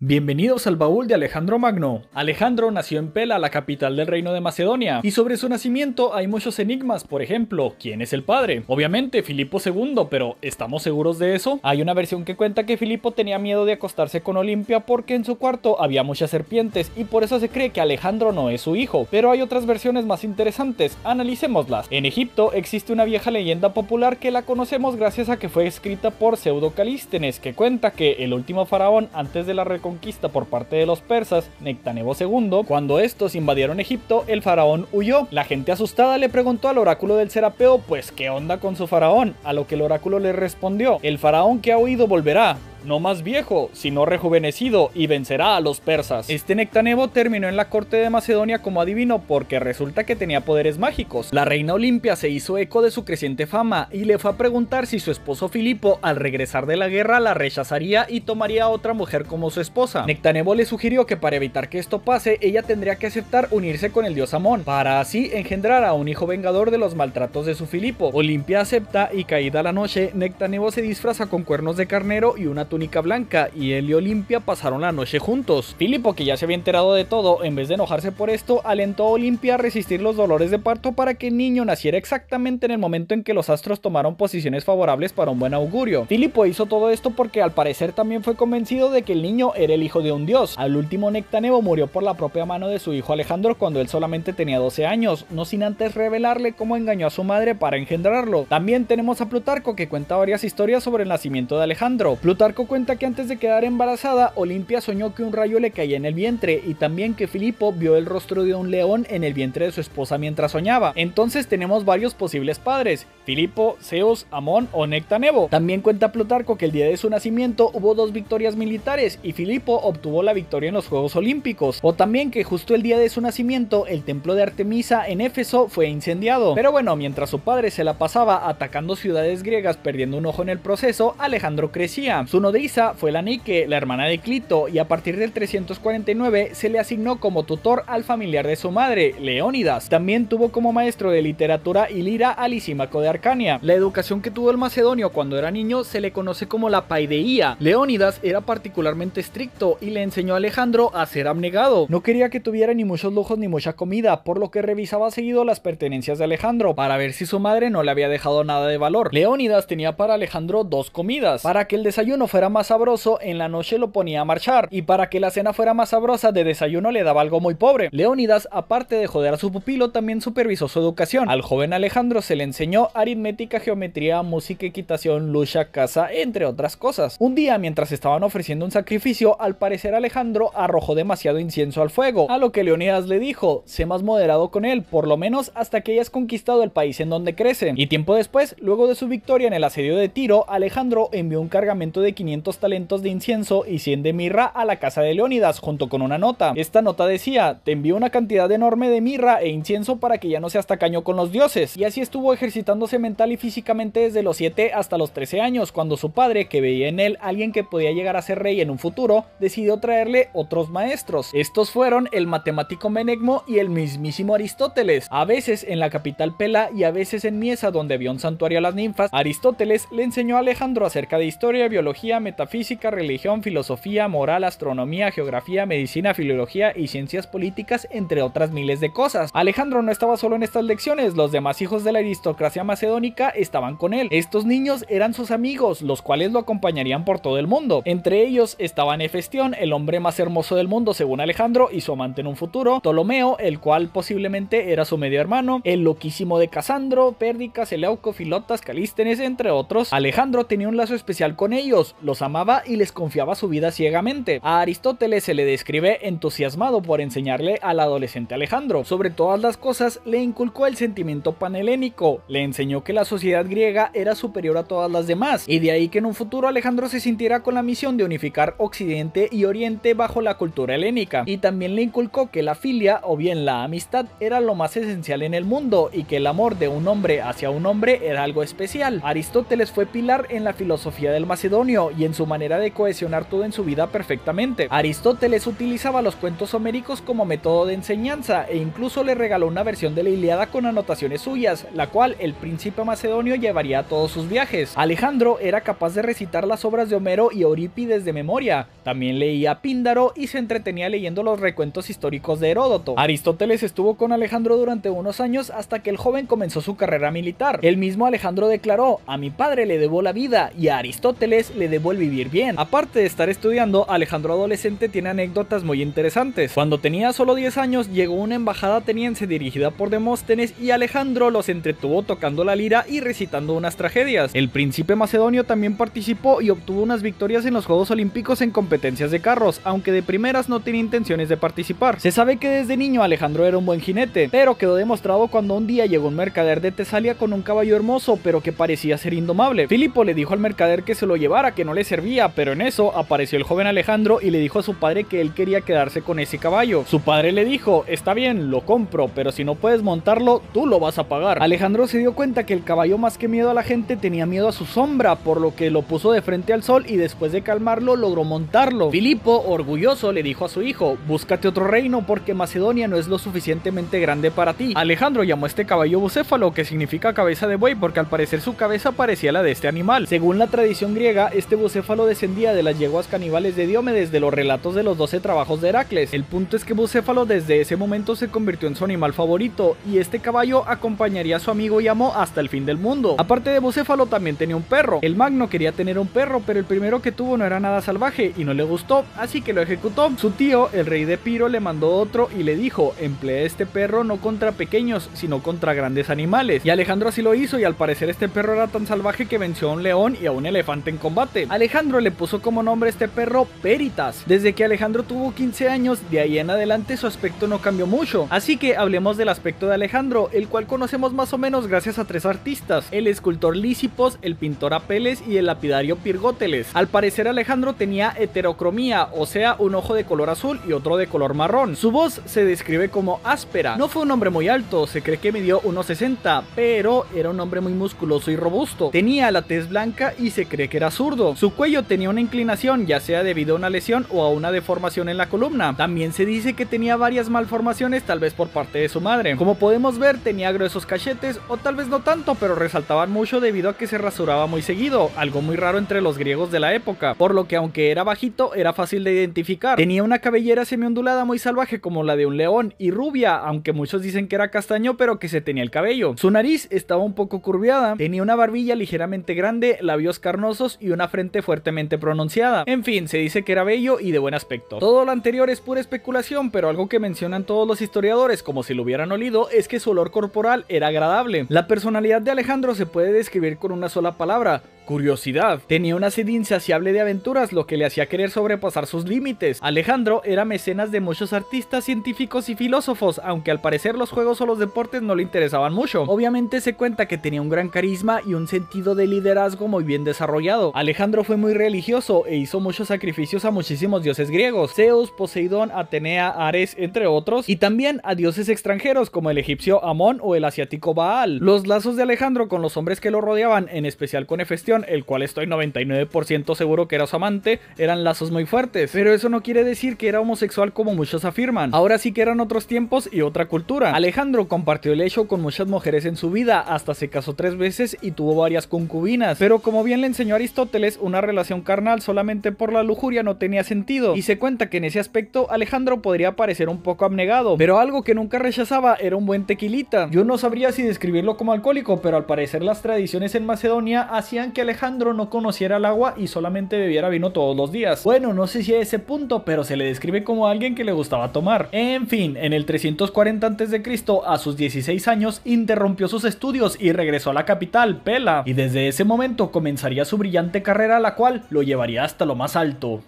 Bienvenidos al baúl de Alejandro Magno. Alejandro nació en Pela, la capital del reino de Macedonia, y sobre su nacimiento hay muchos enigmas. Por ejemplo, ¿quién es el padre? Obviamente Filipo II, pero ¿estamos seguros de eso? Hay una versión que cuenta que Filipo tenía miedo de acostarse con Olimpia porque en su cuarto había muchas serpientes y por eso se cree que Alejandro no es su hijo, pero hay otras versiones más interesantes, analicémoslas. En Egipto existe una vieja leyenda popular que la conocemos gracias a que fue escrita por Pseudo Calístenes, que cuenta que el último faraón antes de la reconquista por parte de los persas, Nectanebo II, cuando estos invadieron Egipto, el faraón huyó. La gente asustada le preguntó al oráculo del Serapeo, pues ¿qué onda con su faraón? A lo que el oráculo le respondió, el faraón que ha huido volverá, no más viejo, sino rejuvenecido, y vencerá a los persas. Este Nectanebo terminó en la corte de Macedonia como adivino porque resulta que tenía poderes mágicos. La reina Olimpia se hizo eco de su creciente fama y le fue a preguntar si su esposo Filipo al regresar de la guerra la rechazaría y tomaría a otra mujer como su esposa. Nectanebo le sugirió que para evitar que esto pase, ella tendría que aceptar unirse con el dios Amón, para así engendrar a un hijo vengador de los maltratos de su Filipo. Olimpia acepta y caída la noche, Nectanebo se disfraza con cuernos de carnero y una túnica blanca, y él y Olimpia pasaron la noche juntos. Filipo, que ya se había enterado de todo, en vez de enojarse por esto, alentó a Olimpia a resistir los dolores de parto para que el niño naciera exactamente en el momento en que los astros tomaron posiciones favorables para un buen augurio. Filipo hizo todo esto porque al parecer también fue convencido de que el niño era el hijo de un dios. Al último, Nectanebo murió por la propia mano de su hijo Alejandro cuando él solamente tenía 12 años, no sin antes revelarle cómo engañó a su madre para engendrarlo. También tenemos a Plutarco, que cuenta varias historias sobre el nacimiento de Alejandro. Plutarco cuenta que antes de quedar embarazada, Olimpia soñó que un rayo le caía en el vientre y también que Filipo vio el rostro de un león en el vientre de su esposa mientras soñaba. Entonces tenemos varios posibles padres, Filipo, Zeus, Amón o Nectanebo. También cuenta Plutarco que el día de su nacimiento hubo dos victorias militares y Filipo obtuvo la victoria en los Juegos Olímpicos, o también que justo el día de su nacimiento el templo de Artemisa en Éfeso fue incendiado. Pero bueno, mientras su padre se la pasaba atacando ciudades griegas perdiendo un ojo en el proceso, Alejandro crecía. Su nodriza fue la Nike, la hermana de Clito, y a partir del 349 se le asignó como tutor al familiar de su madre, Leónidas. También tuvo como maestro de literatura y lira a Lisímaco de Arcania. La educación que tuvo el macedonio cuando era niño se le conoce como la paideía. Leónidas era particularmente estricto y le enseñó a Alejandro a ser abnegado. No quería que tuviera ni muchos lujos ni mucha comida, por lo que revisaba seguido las pertenencias de Alejandro para ver si su madre no le había dejado nada de valor. Leónidas tenía para Alejandro dos comidas. Para que el desayuno fuera más sabroso, en la noche lo ponía a marchar, y para que la cena fuera más sabrosa, de desayuno le daba algo muy pobre. Leónidas, aparte de joder a su pupilo, también supervisó su educación. Al joven Alejandro se le enseñó aritmética, geometría, música, equitación, lucha, caza, entre otras cosas. Un día, mientras estaban ofreciendo un sacrificio, al parecer Alejandro arrojó demasiado incienso al fuego, a lo que Leónidas le dijo, sé más moderado con él, por lo menos hasta que hayas conquistado el país en donde crece. Y tiempo después, luego de su victoria en el asedio de Tiro, Alejandro envió un cargamento de 500 talentos de incienso y 100 de mirra a la casa de Leónidas junto con una nota. Esta nota decía, te envío una cantidad enorme de mirra e incienso para que ya no seas tacaño con los dioses. Y así estuvo ejercitándose mental y físicamente desde los 7 hasta los 13 años, cuando su padre, que veía en él alguien que podía llegar a ser rey en un futuro, decidió traerle otros maestros. Estos fueron el matemático Menegmo y el mismísimo Aristóteles. A veces en la capital Pela y a veces en Miesa, donde había un santuario a las ninfas, Aristóteles le enseñó a Alejandro acerca de historia, biología, metafísica, religión, filosofía, moral, astronomía, geografía, medicina, filología y ciencias políticas, entre otras miles de cosas. Alejandro no estaba solo en estas lecciones, los demás hijos de la aristocracia macedónica estaban con él. Estos niños eran sus amigos, los cuales lo acompañarían por todo el mundo. Entre ellos estaban Hefestión, el hombre más hermoso del mundo según Alejandro y su amante en un futuro, Ptolomeo, el cual posiblemente era su medio hermano, el loquísimo de Casandro, Pérdicas, Seleuco, Filotas, Calístenes, entre otros. Alejandro tenía un lazo especial con ellos, los amaba y les confiaba su vida ciegamente. A Aristóteles se le describe entusiasmado por enseñarle al adolescente Alejandro. Sobre todas las cosas, le inculcó el sentimiento panhelénico, le enseñó que la sociedad griega era superior a todas las demás, y de ahí que en un futuro Alejandro se sintiera con la misión de unificar Occidente y Oriente bajo la cultura helénica, y también le inculcó que la filia, o bien la amistad, era lo más esencial en el mundo, y que el amor de un hombre hacia un hombre era algo especial. Aristóteles fue pilar en la filosofía del macedonio, y en su manera de cohesionar todo en su vida perfectamente. Aristóteles utilizaba los cuentos homéricos como método de enseñanza e incluso le regaló una versión de la Ilíada con anotaciones suyas, la cual el príncipe macedonio llevaría a todos sus viajes. Alejandro era capaz de recitar las obras de Homero y Eurípides de memoria, también leía Píndaro y se entretenía leyendo los recuentos históricos de Heródoto. Aristóteles estuvo con Alejandro durante unos años hasta que el joven comenzó su carrera militar. El mismo Alejandro declaró: a mi padre le debo la vida y a Aristóteles le debo el vivir bien. Aparte de estar estudiando, Alejandro adolescente tiene anécdotas muy interesantes. Cuando tenía solo 10 años llegó una embajada ateniense dirigida por Demóstenes y Alejandro los entretuvo tocando la lira y recitando unas tragedias. El príncipe macedonio también participó y obtuvo unas victorias en los Juegos Olímpicos en competencias de carros, aunque de primeras no tenía intenciones de participar. Se sabe que desde niño Alejandro era un buen jinete, pero quedó demostrado cuando un día llegó un mercader de Tesalia con un caballo hermoso pero que parecía ser indomable. Filipo le dijo al mercader que se lo llevara, que no le servía, pero en eso apareció el joven Alejandro y le dijo a su padre que él quería quedarse con ese caballo. Su padre le dijo: está bien, lo compro, pero si no puedes montarlo, tú lo vas a pagar. Alejandro se dio cuenta que el caballo, más que miedo a la gente, tenía miedo a su sombra, por lo que lo puso de frente al sol y después de calmarlo logró montarlo. Filipo, orgulloso, le dijo a su hijo: búscate otro reino porque Macedonia no es lo suficientemente grande para ti. Alejandro llamó a este caballo Bucéfalo, que significa cabeza de buey, porque al parecer su cabeza parecía la de este animal. Según la tradición griega, este Bucéfalo descendía de las yeguas caníbales de Diomedes de los relatos de los 12 trabajos de Heracles. El punto es que Bucéfalo desde ese momento se convirtió en su animal favorito, y este caballo acompañaría a su amigo y amo hasta el fin del mundo. Aparte de Bucéfalo también tenía un perro. El Magno quería tener un perro, pero el primero que tuvo no era nada salvaje y no le gustó, así que lo ejecutó. Su tío, el rey de Epiro, le mandó otro y le dijo: emplea este perro no contra pequeños, sino contra grandes animales. Y Alejandro así lo hizo, y al parecer este perro era tan salvaje que venció a un león y a un elefante en combate. Alejandro le puso como nombre a este perro Peritas. Desde que Alejandro tuvo 15 años, de ahí en adelante su aspecto no cambió mucho. Así que hablemos del aspecto de Alejandro, el cual conocemos más o menos gracias a 3 artistas: el escultor Lísipos, el pintor Apeles y el lapidario Pirgóteles. Al parecer Alejandro tenía heterocromía, o sea, un ojo de color azul y otro de color marrón. Su voz se describe como áspera. No fue un hombre muy alto, se cree que midió 1,60, pero era un hombre muy musculoso y robusto. Tenía la tez blanca y se cree que era zurdo. Su cuello tenía una inclinación, ya sea debido a una lesión o a una deformación en la columna. También se dice que tenía varias malformaciones, tal vez por parte de su madre. Como podemos ver, tenía gruesos cachetes, o tal vez no tanto, pero resaltaban mucho debido a que se rasuraba muy seguido, algo muy raro entre los griegos de la época, por lo que aunque era bajito, era fácil de identificar. Tenía una cabellera semiondulada muy salvaje como la de un león, y rubia, aunque muchos dicen que era castaño, pero que se tenía el cabello. Su nariz estaba un poco curviada, tenía una barbilla ligeramente grande, labios carnosos y una frente fuertemente pronunciada. En fin, se dice que era bello y de buen aspecto. Todo lo anterior es pura especulación, pero algo que mencionan todos los historiadores, como si lo hubieran olido, es que su olor corporal era agradable. La personalidad de Alejandro se puede describir con una sola palabra: curiosidad. Tenía una sed insaciable de aventuras, lo que le hacía querer sobrepasar sus límites. Alejandro era mecenas de muchos artistas, científicos y filósofos, aunque al parecer los juegos o los deportes no le interesaban mucho. Obviamente se cuenta que tenía un gran carisma y un sentido de liderazgo muy bien desarrollado. Alejandro fue muy religioso e hizo muchos sacrificios a muchísimos dioses griegos: Zeus, Poseidón, Atenea, Ares, entre otros, y también a dioses extranjeros como el egipcio Amón o el asiático Baal. Los lazos de Alejandro con los hombres que lo rodeaban, en especial con Hefestión, el cual estoy 99% seguro que era su amante, eran lazos muy fuertes, pero eso no quiere decir que era homosexual como muchos afirman. Ahora sí que eran otros tiempos y otra cultura. Alejandro compartió el hecho con muchas mujeres en su vida, hasta se casó 3 veces y tuvo varias concubinas, pero como bien le enseñó Aristóteles, una relación carnal solamente por la lujuria no tenía sentido, y se cuenta que en ese aspecto Alejandro podría parecer un poco abnegado, pero algo que nunca rechazaba era un buen tequilita. Yo no sabría si describirlo como alcohólico, pero al parecer las tradiciones en Macedonia hacían que Alejandro no conociera el agua y solamente bebiera vino todos los días. Bueno, no sé si a ese punto, pero se le describe como alguien que le gustaba tomar. En fin, en el 340 a.C., a sus 16 años, interrumpió sus estudios y regresó a la capital, Pela, y desde ese momento comenzaría su brillante carrera, la cual lo llevaría hasta lo más alto.